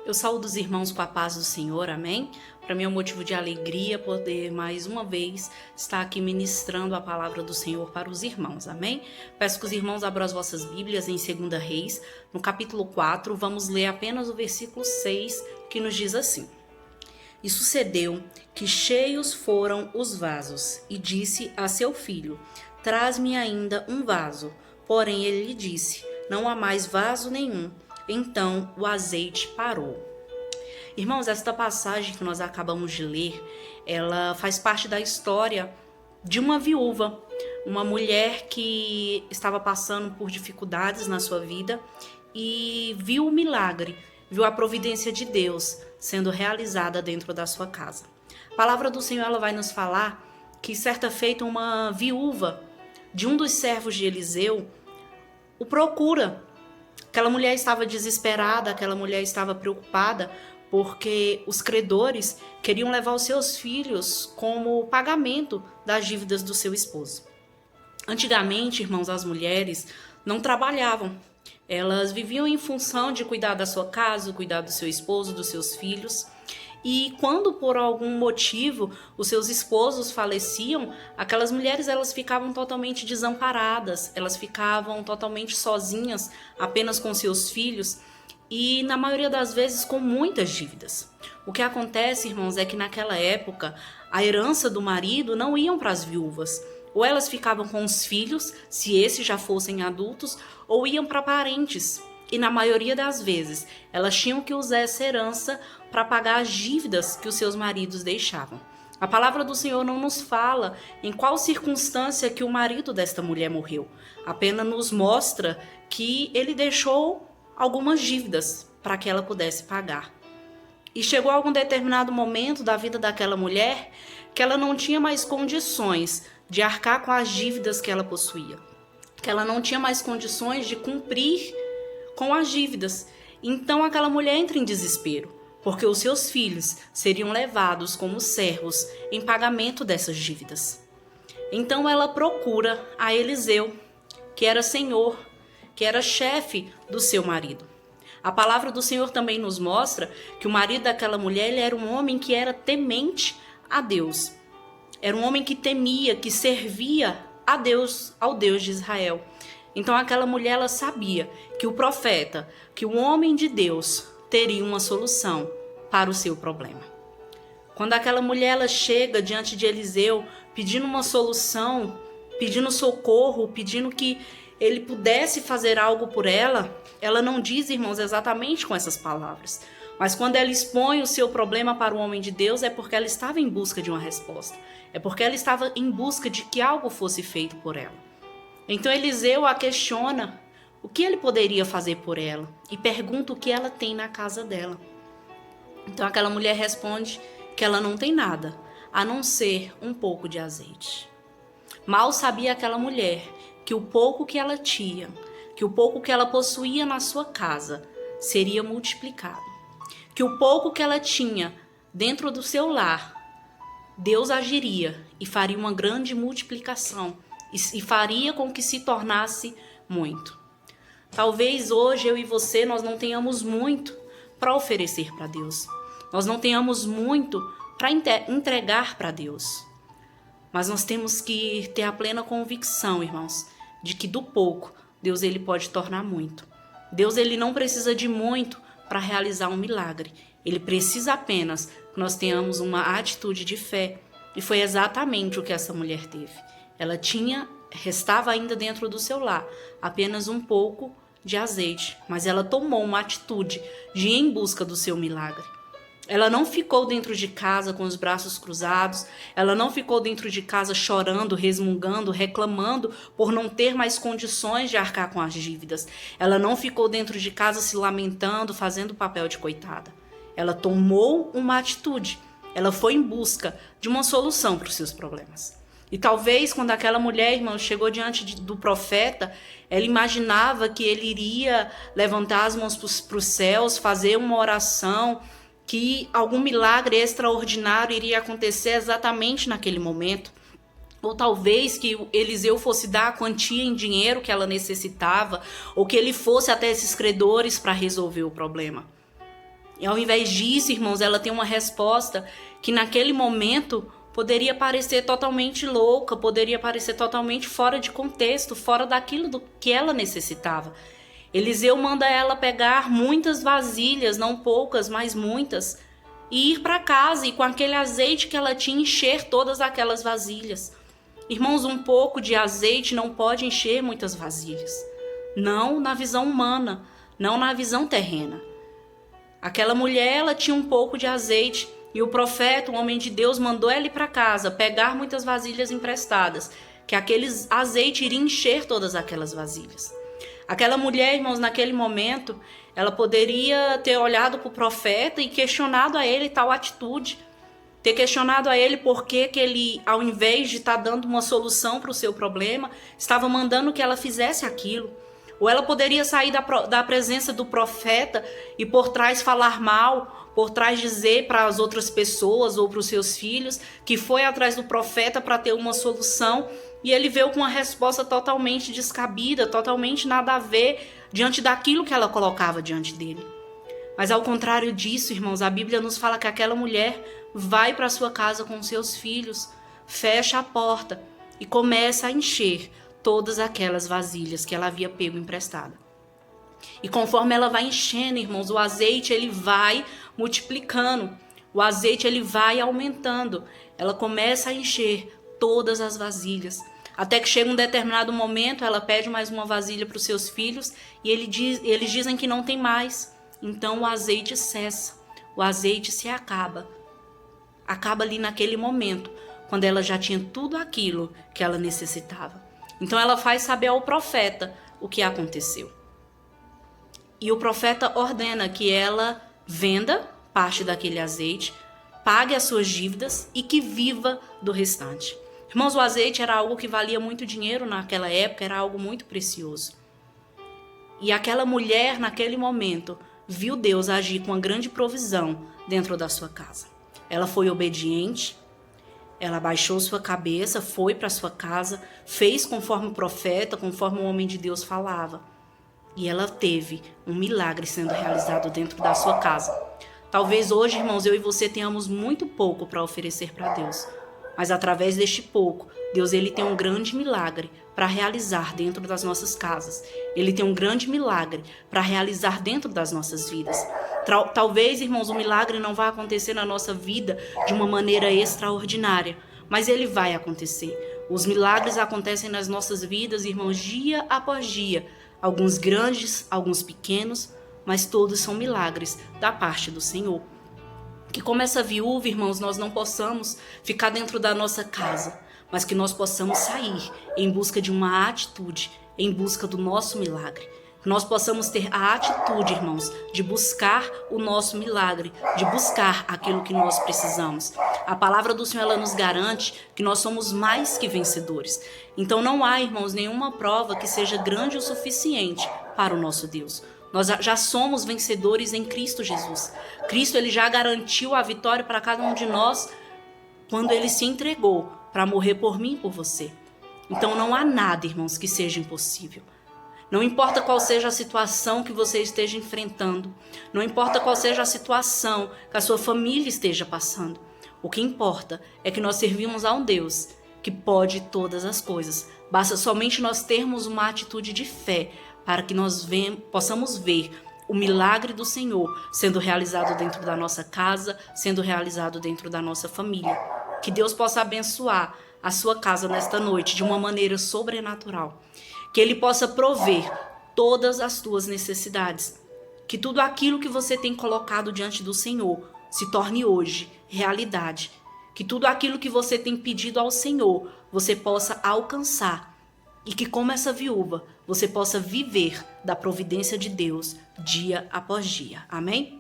Eu saúdo os irmãos com a paz do Senhor, amém? Para mim é um motivo de alegria poder mais uma vez estar aqui ministrando a palavra do Senhor para os irmãos, amém? Peço que os irmãos abram as vossas Bíblias em 2 Reis, no capítulo 4, vamos ler apenas o versículo 6, que nos diz assim: E sucedeu que cheios foram os vasos, e disse a seu filho: Traz-me ainda um vaso. Porém ele lhe disse: Não há mais vaso nenhum. Então o azeite parou. Irmãos, esta passagem que nós acabamos de ler, ela faz parte da história de uma viúva, uma mulher que estava passando por dificuldades na sua vida e viu o milagre, viu a providência de Deus sendo realizada dentro da sua casa. A palavra do Senhor ela vai nos falar que certa feita uma viúva de um dos servos de Eliseu o procura. Aquela mulher estava desesperada, aquela mulher estava preocupada porque os credores queriam levar os seus filhos como pagamento das dívidas do seu esposo. Antigamente, irmãos, as mulheres não trabalhavam. Elas viviam em função de cuidar da sua casa, cuidar do seu esposo, dos seus filhos. E quando por algum motivo os seus esposos faleciam, aquelas mulheres elas ficavam totalmente desamparadas, elas ficavam totalmente sozinhas, apenas com seus filhos e na maioria das vezes com muitas dívidas. O que acontece, irmãos, é que naquela época a herança do marido não iam para as viúvas. Ou elas ficavam com os filhos, se esses já fossem adultos, ou iam para parentes. E na maioria das vezes, elas tinham que usar essa herança para pagar as dívidas que os seus maridos deixavam. A palavra do Senhor não nos fala em qual circunstância que o marido desta mulher morreu. Apenas nos mostra que ele deixou algumas dívidas para que ela pudesse pagar. E chegou algum determinado momento da vida daquela mulher que ela não tinha mais condições de arcar com as dívidas que ela possuía. Que ela não tinha mais condições de cumprir com as dívidas. Então aquela mulher entra em desespero, porque os seus filhos seriam levados como servos em pagamento dessas dívidas. Então ela procura a Eliseu, que era senhor, que era chefe do seu marido. A palavra do Senhor também nos mostra que o marido daquela mulher ele era um homem que era temente a Deus. Era um homem que temia, que servia a Deus, ao Deus de Israel. Então aquela mulher ela sabia que o profeta, que o homem de Deus teria uma solução para o seu problema. Quando aquela mulher ela chega diante de Eliseu pedindo uma solução, pedindo socorro, pedindo que ele pudesse fazer algo por ela, ela não diz, irmãos, exatamente com essas palavras. Mas quando ela expõe o seu problema para o homem de Deus é porque ela estava em busca de uma resposta. É porque ela estava em busca de que algo fosse feito por ela. Então Eliseu a questiona o que ele poderia fazer por ela e pergunta o que ela tem na casa dela. Então aquela mulher responde que ela não tem nada, a não ser um pouco de azeite. Mal sabia aquela mulher que o pouco que ela tinha, que o pouco que ela possuía na sua casa seria multiplicado. Que o pouco que ela tinha dentro do seu lar, Deus agiria e faria uma grande multiplicação e faria com que se tornasse muito. Talvez hoje eu e você nós não tenhamos muito para oferecer para Deus. Nós não tenhamos muito para entregar para Deus. Mas nós temos que ter a plena convicção, irmãos, de que do pouco Deus ele pode tornar muito. Deus ele não precisa de muito para realizar um milagre. Ele precisa apenas que nós tenhamos uma atitude de fé. E foi exatamente o que essa mulher teve. Ela restava ainda dentro do seu lar apenas um pouco de azeite, mas ela tomou uma atitude de ir em busca do seu milagre. Ela não ficou dentro de casa com os braços cruzados, ela não ficou dentro de casa chorando, resmungando, reclamando por não ter mais condições de arcar com as dívidas. Ela não ficou dentro de casa se lamentando, fazendo papel de coitada. Ela tomou uma atitude, ela foi em busca de uma solução para os seus problemas. E talvez quando aquela mulher, irmão, chegou diante do profeta, ela imaginava que ele iria levantar as mãos para os céus, fazer uma oração, que algum milagre extraordinário iria acontecer exatamente naquele momento. Ou talvez que Eliseu fosse dar a quantia em dinheiro que ela necessitava, ou que ele fosse até esses credores para resolver o problema. E ao invés disso, irmãos, ela tem uma resposta que naquele momento poderia parecer totalmente louca, poderia parecer totalmente fora de contexto, fora daquilo do que ela necessitava. Eliseu manda ela pegar muitas vasilhas, não poucas, mas muitas, e ir para casa e com aquele azeite que ela tinha encher todas aquelas vasilhas. Irmãos, um pouco de azeite não pode encher muitas vasilhas. Não na visão humana, não na visão terrena. Aquela mulher, ela tinha um pouco de azeite e o profeta, o homem de Deus, mandou ela ir para casa, pegar muitas vasilhas emprestadas, que aquele azeite iria encher todas aquelas vasilhas. Aquela mulher, irmãos, naquele momento, ela poderia ter olhado para o profeta e questionado a ele tal atitude, ter questionado a ele por que ele, ao invés de estar dando uma solução para o seu problema, estava mandando que ela fizesse aquilo. Ou ela poderia sair da presença do profeta e por trás falar mal, por trás dizer para as outras pessoas ou para os seus filhos que foi atrás do profeta para ter uma solução, e ele veio com uma resposta totalmente descabida, totalmente nada a ver diante daquilo que ela colocava diante dele. Mas ao contrário disso, irmãos, a Bíblia nos fala que aquela mulher vai para sua casa com seus filhos, fecha a porta e começa a encher todas aquelas vasilhas que ela havia pego emprestada. E conforme ela vai enchendo, irmãos, o azeite ele vai multiplicando, o azeite ele vai aumentando. Ela começa a encher todas as vasilhas, até que chega um determinado momento, ela pede mais uma vasilha para os seus filhos e eles dizem que não tem mais. Então o azeite cessa, o azeite se acaba ali naquele momento, quando ela já tinha tudo aquilo que ela necessitava. Então ela faz saber ao profeta o que aconteceu. E o profeta ordena que ela venda parte daquele azeite, pague as suas dívidas e que viva do restante. Irmãos, o azeite era algo que valia muito dinheiro naquela época, era algo muito precioso. E aquela mulher, naquele momento, viu Deus agir com uma grande provisão dentro da sua casa. Ela foi obediente, ela abaixou sua cabeça, foi para sua casa, fez conforme o profeta, conforme o homem de Deus falava. E ela teve um milagre sendo realizado dentro da sua casa. Talvez hoje, irmãos, eu e você tenhamos muito pouco para oferecer para Deus. Mas através deste pouco, Deus ele tem um grande milagre para realizar dentro das nossas casas. Ele tem um grande milagre para realizar dentro das nossas vidas. Talvez, irmãos, o milagre não vá acontecer na nossa vida de uma maneira extraordinária, mas ele vai acontecer. Os milagres acontecem nas nossas vidas, irmãos, dia após dia. Alguns grandes, alguns pequenos, mas todos são milagres da parte do Senhor. Que como essa viúva, irmãos, nós não possamos ficar dentro da nossa casa, mas que nós possamos sair em busca de uma atitude, em busca do nosso milagre. Que nós possamos ter a atitude, irmãos, de buscar o nosso milagre, de buscar aquilo que nós precisamos. A palavra do Senhor ela nos garante que nós somos mais que vencedores. Então não há, irmãos, nenhuma prova que seja grande o suficiente para o nosso Deus. Nós já somos vencedores em Cristo Jesus. Cristo ele já garantiu a vitória para cada um de nós quando ele se entregou para morrer por mim e por você. Então não há nada, irmãos, que seja impossível. Não importa qual seja a situação que você esteja enfrentando, não importa qual seja a situação que a sua família esteja passando, o que importa é que nós servimos a um Deus que pode todas as coisas. Basta somente nós termos uma atitude de fé para que nós possamos ver o milagre do Senhor sendo realizado dentro da nossa casa, sendo realizado dentro da nossa família. Que Deus possa abençoar a sua casa nesta noite de uma maneira sobrenatural. Que Ele possa prover todas as tuas necessidades. Que tudo aquilo que você tem colocado diante do Senhor se torne hoje realidade. Que tudo aquilo que você tem pedido ao Senhor você possa alcançar. E que como essa viúva você possa viver da providência de Deus dia após dia. Amém?